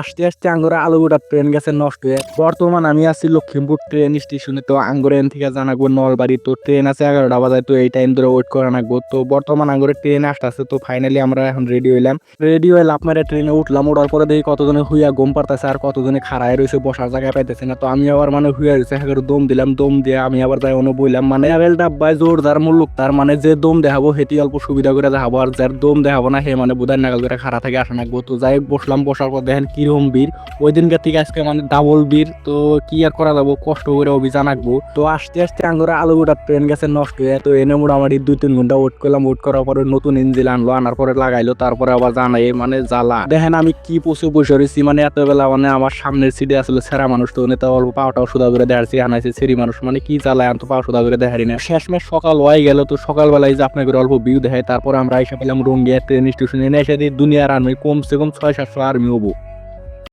আসতে আসতে আঙ্গুরে আলুগুড়ার ট্রেন গেছে নষ্ট হয়ে। বর্তমান আমি আছি লক্ষ্মীপুর ট্রেন স্টেশনে। তো আঙ্গুরে এন থেকে জানাবো নলবাড়ি। তো ট্রেন আছে 11টা বাজায়। তো এই টাইম ধরে ওয়েট করে রাখবো। তো বর্তমান আঙ্গুরে ট্রেন আসতেছে। তো ফাইনালি আমরা এখন রেডি হইলাম। রেডি হয়ে লাফ মেরে ট্রেনে উঠলাম। ওঠার পরে দেখি কতজনে হুইয়া ঘুম পারতেছে আর কতজনে খাড়ায় রয়েছে, বসার জায়গায় পাইতেছে না। তো আমি আবার মানে হুইয়া রয়েছে দম দিলাম। দম দিয়ে আমি আবার যাই অন্য বইলাম, মানে ট্রাভেল ডাব্বায় জোরদার মুল্লুক তার মানে যে দম দেখাবো হেটি অল্প সুবিধা করে দেখাবো, আর যার দম দেখাবো না হে মানে বুধার নাগাল করে খাড়া থেকে আসা নাকবো। তো যাই বসলাম, বসার পর দেখেন কিরম বীর। ওই দিনকার থেকে আজকে মানে ডাবল বীর। তো কি আর করা যাবো, কষ্ট করে অভিযান আঁকবো। তো আসতে আসতে আঙ্গুরে আলুগুড়ার ট্রেন গেছে নষ্ট হয়ে। তো এনে মোটামুটি 2-3 ঘন্টা ওয়েট করলাম। ওয়েট করার পরে নতুন ইঞ্জিন আনলো, আনার পরে লাগাইলো, তারপরে আবার জানাই মানে জ্বালা। দেখেন আমি কি পশু বসে রয়েছি, মানে এত বেলা মানে আমার সামনের সিটে আসলে সেরা মানুষ। তো নেতা অল্প পাওয়াটাও সুদা করে দেখাচ্ছি, আনাইছে সেরি মানুষ, মানে কি জ্বালায় আনতো পাওয়া সুদা করে দেখারি না। শেষমেশ সকাল হয়ে গেল। তো সকালবেলায় যে আপনাকে অল্প ভিউ দেখায়, তারপরে আমরা এসে পেলাম রঙ্গিয়া ট্রেন স্টেশনে। এসে দুনিয়ার আর্মি কমসে কম 600-700 আর্মি হবো।